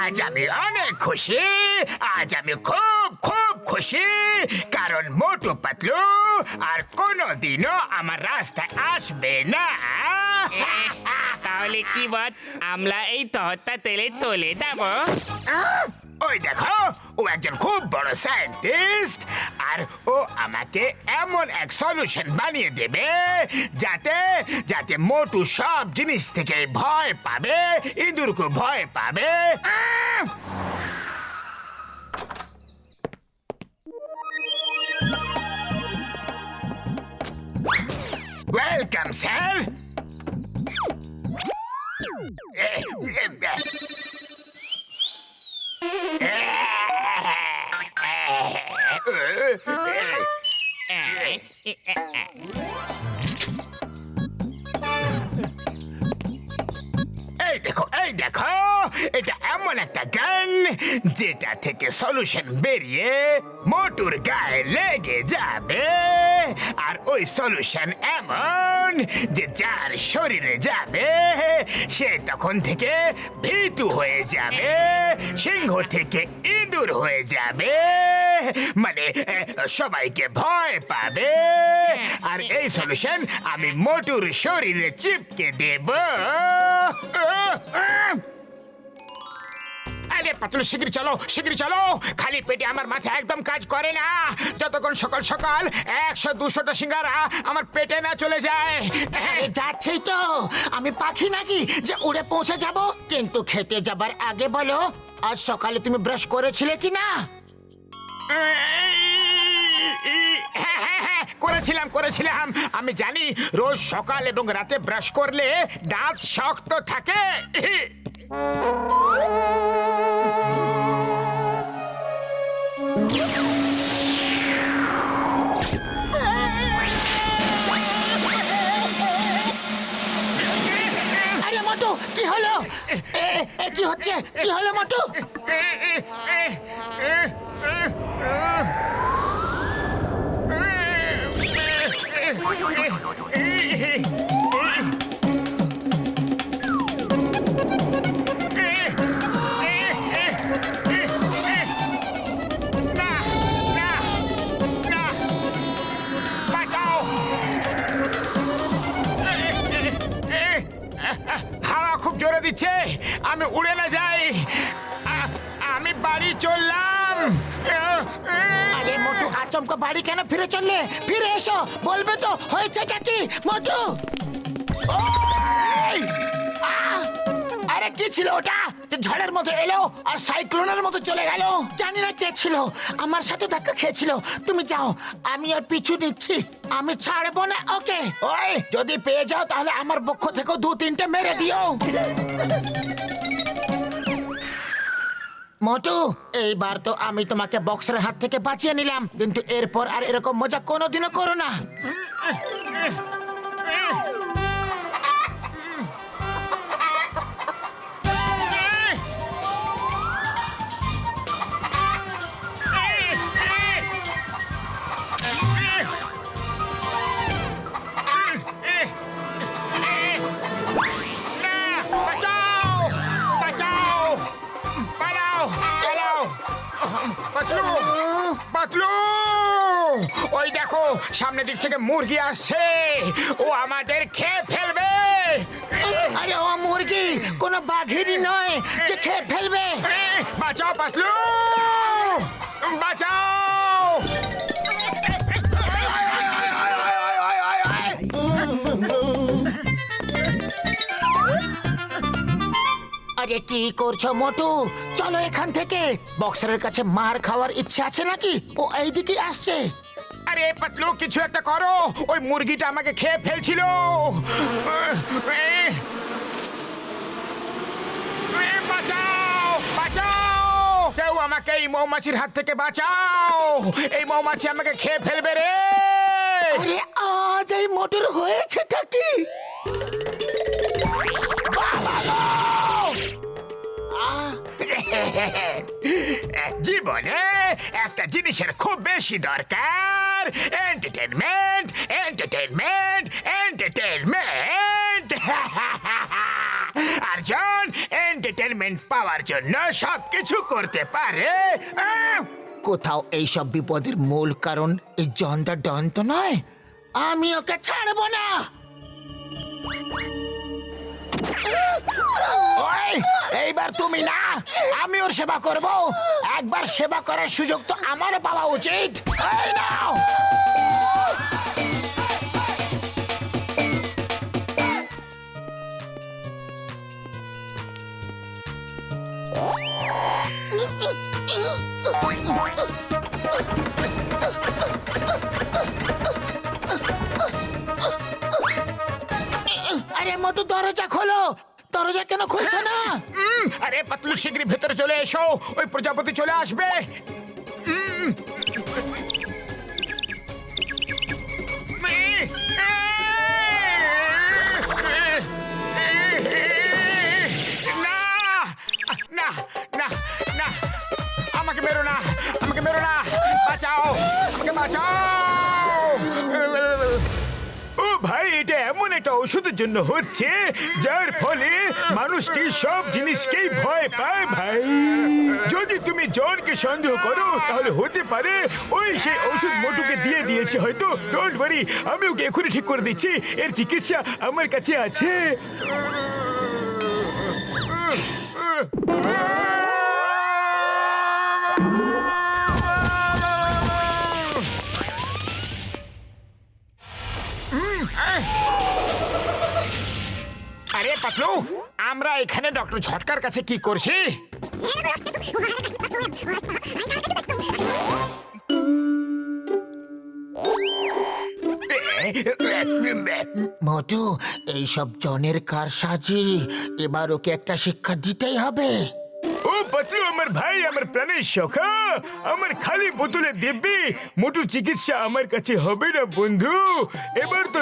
আজ আমি অনেক খুশি, আজ আমি খুব খুব খুশি, কারণ মোটু পাতলু আর কোনোদিনও আমার রাস্তায় আসবে না। তাহলে কি বল, আমরা এই তহতটা তেলে তুলে দেবো? ওই দেখো, ও একজন খুব বড় সায়েন্টিস্ট, আর ও আমাকে এমন এক সলিউশন বানিয়ে দেবে যাতে যাতে মোটু সব জিনিস থেকে ভয় পাবে, ইঁদুরকে ভয় পাবে। Welcome sir. এই দেখো, এটা এমন একটা গান যেটা থেকে সলিউশন বেরিয়ে মোটুর গায়ে লেগে যাবে, আর ওই সলিউশন এমন যে যার শরীরে যাবে সে তখন থেকে ভীতু হয়ে যাবে, সিংহ থেকে ইঁদুর হয়ে যাবে, মানে সবাইকে ভয় পাবে। আর এই সলিউশন আমি মোটুর শরীরে চিপকে দেব। আরে পাতলু, শিগগির চলো, শিগগির চলো, খালি পেটে আমার মাথা একদম কাজ করে না যতক্ষণ সকাল সকাল 100-200টা সিঙ্গারা আমার পেটে না চলে যায়। আরে যাচ্ছেই তো, আমি পাখি নাকি যে উড়ে পৌঁছে যাব? কিন্তু খেতে যাবার আগে বলো, আজ সকালে তুমি ব্রাশ করেছিলে কি না? হ্যাঁ, করেছিলাম। আমি জানি রোজ সকাল এবং রাতে ব্রাশ করলে দাঁত শক্ত থাকে। আরে মোটু, কি হলো? কি হচ্ছে? কি হলো মোটু? হাওয়া খুব জোরে দিচ্ছে, আমি উড়ে না যাই। আমি বাড়ি চললাম। আরে মোটু, আচমকা বাড়ি কেন ফিরে চললে? ফিরে এসো, বলবে তো হয়েছেটা কি মোটু? ওই! আরে কি ছিল ওটা? ঝড়ের মতো এলো আর সাইক্লোনের মতো চলে গেল। জানি না কে ছিল, আমার সাথে ধাক্কা খেয়েছিল। তুমি যাও, আমি ওর পিছু নিচ্ছি, আমি ছাড়বো না ওকে। ওই, যদি পেয়ে যাও তাহলে আমার পক্ষ থেকেও 2-3টে মেরে দিও। মোটু, এইবার তো আমি তোমাকে বক্সের হাত থেকে বাঁচিয়ে নিলাম, কিন্তু এরপর আর এরকম মজা কোনোদিনও করো না। পাতলু, ওই দেখো সামনের দিক থেকে মুরগি আসছে, ও আমাদের খেয়ে ফেলবে। আরে ও মুরগি কোনো বাঘেরই নয় যে খেয়ে ফেলবে। বাঁচাও পাতলু, বাঁচাও। আরে কি করছো মোটু? চলো এখান থেকে। বক্সারের কাছে মার খাওয়ার ইচ্ছে আছে নাকি? ও এইদিকে আসছে। আরে পাতলু, কিছু একটা করো, ওই মুরগিটা আমাকে খেয়ে ফেলছিল। বাঁচাও, বাঁচাও, কেউ আমাকে এই মৌমাছির হাত থেকে বাঁচাও, এই মৌমাছি আমাকে খেয়ে ফেলবে রে। আরে আজ এই মোটর হয়েছেটা কি? জীবনে একটা জিনিসের খুব বেশি দরকার, এন্টারটেনমেন্ট, এন্টারটেনমেন্ট, এন্টারটেনমেন্ট। আর জন এন্টারটেনমেন্ট ট্রিটমেন্ট পাওয়ার জন্য সবকিছু করতে পারে। কোথাও এইসব বিপদের মূল কারণ এই জন দ্য ডন তো নয়। আমি ওকে ছাড়বো না। ওই, এইবার তুমি না, আমি ওর সেবা করব। একবার সেবা করার সুযোগ তো আমারও পাওয়া উচিত। এই নাও। আরে মোটু, দরজা খোলো। দরজা কেন খুলছো না? আরে পাতলু, শীঘ্রই ভেতরে চলে এসো, ওই প্রজাপতি চলে আসবে। না না না না, আমাকে মেরো না, আমাকে মেরো না, বাঁচাও, আমাকে বাঁচাও। ও ভাই, এটা এমন একটা ওষুধের জন্য হচ্ছে যার ফলে মানুষটি সব জিনিসকেই ভয় পায় ভাই। যদি তুমি জনকে সন্দেহ করো তাহলে হতে পারে ওই সেই ওষুধ মোটুকে দিয়ে দিয়েছে হয়তো। ডোন্ট ওয়ারি, আমি ওকে এখনই ঠিক করে দিচ্ছি। এর চিকিৎসা আমার কাছে আছে। আরে পাতলু, আমরা এখানে ডক্টর ঝটকার কাছে কি করছি? মোটু, এইসব জনের কারসাজি। এবার ওকে একটা শিক্ষা দিতেই হবে। ও পাতলু, আমার ভাই, আমার প্রাণের সখা, আমার খালি বোতলে দিব্যি মোটু চিকিৎসা আমার কাছে হবে না বন্ধু। এবার তো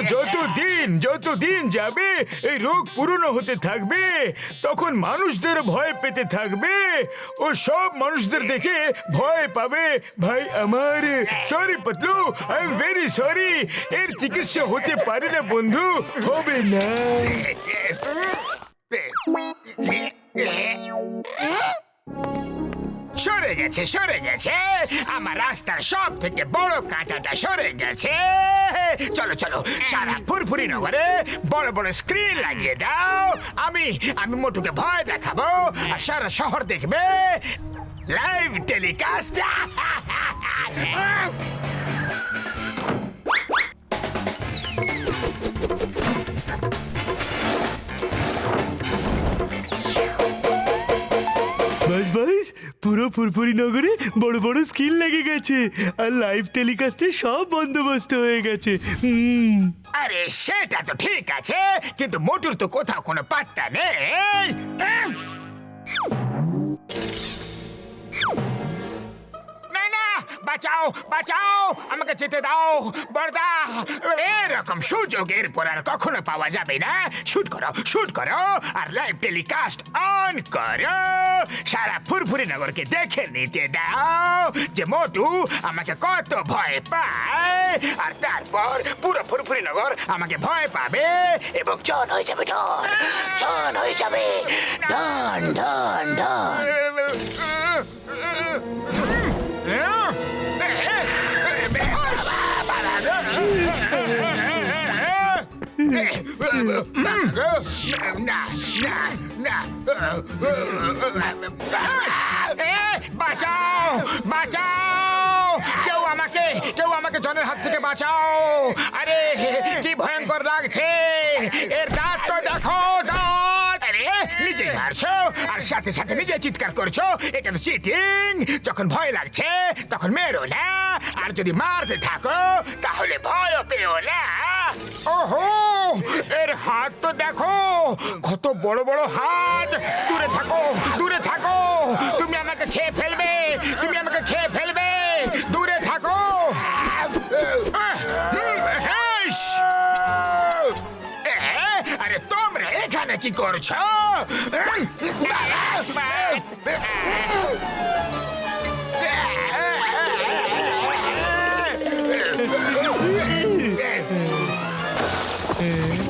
যতদিন যাবে এই রোগ পুরনো হতে থাকবে, তখন মানুষদের ভয় পেতে থাকবে। ও সব মানুষদের দেখে ভয় পাবে ভাই আমার। Sorry Patlu, I am very sorry. এর চিকিৎসা হতে পারে না বন্ধু, হবে না। সরে গেছে আমার রাস্তার সব থেকে বড় কাঁটাটা সরে গেছে। চলো চলো, সারা ফুরফুরি নগরে বড় বড় স্ক্রিন লাগিয়ে দাও। আমি মোটুকে ভয় দেখাবো আর সারা শহর দেখবে লাইভ টেলিকাস্ট। বাস পুরো ফুরফুরি নগরে বড় বড় স্ক্রিন লেগে গেছে আর লাইভ টেলিকাস্টে সব বন্দোবস্ত হয়ে গেছে। আরে সেটা তো ঠিক আছে, কিন্তু মোটুর তো কোথাও কোনো পাত্তা নেই। না না, বাঁচাও বাঁচাও, আমাকে যেতে দাও বড়দা। এরকম সুযোগ এরপর আর কখনো পাওয়া যাবে না। শুট করো আর লাইভ টেলিকাস্ট অন করো। সারা ফুরফুরি নগরকে দেখে নিতে দাও যে মোটু আমাকে কত ভয় পায়, আর তারপর পুরো ফুরফুরি নগর আমাকে ভয় পাবে এবং জন হয়ে যাবে ডন, জন হয়ে যাবে ডন ডন ডন। বাঁচাও বাঁচাও, কেউ আমাকে জনের হাত থেকে বাঁচাও। আরে কি ভয়ঙ্কর লাগছে, এর দাঁত তো দেখো, দাঁত। আরে নিজে মারছো আর সাথে সাথে নিজে চিৎকার করছো, এটা তো চিটিং। যখন ভয় লাগছে তখন মেরো না, আর যদি মারতে থাকো তাহলে ভয় পেও না। ওহো, এর হাত তো দেখো, কত বড় বড় হাত। দূরে থাকো, দূরে থাকো, তুমি আমাকে খেয়ে ফেলবে, তুমি আমাকে খেয়ে ফেলবে, দূরে থাকো। আরে তোমরা এখানে কি করছো?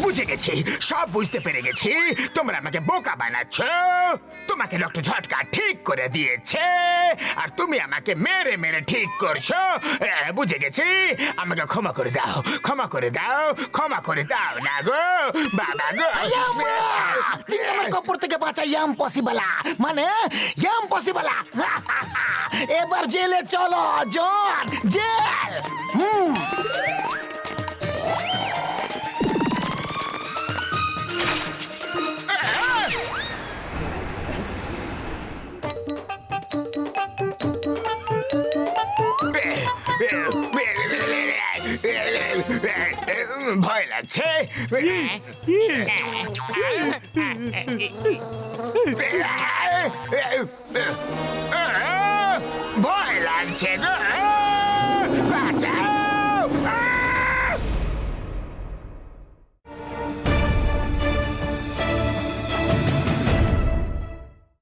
বুঝে গেছি, সব বুঝতে পেরে গেছি। তোমরা আমাকে বোকা বানাচ্ছ। তোমাকে ডক্টর ঝটকা ঠিক করে দিয়েছে, আর তুমি আমাকে মেরে মেরে ঠিক করছো। বুঝে গেছি। আমাকে ক্ষমা করে দাও, ক্ষমা করে দাও, ক্ষমা করে দাও না গো বাবা গো। চিংড়ি কপর থেকে বাঁচা ইম্পসিবল, মানে ইম্পসিবল। এবার জেলে চলো জন, জেল। ভয় লাগছে। ভয় লাগছে গো, বাঁচাও।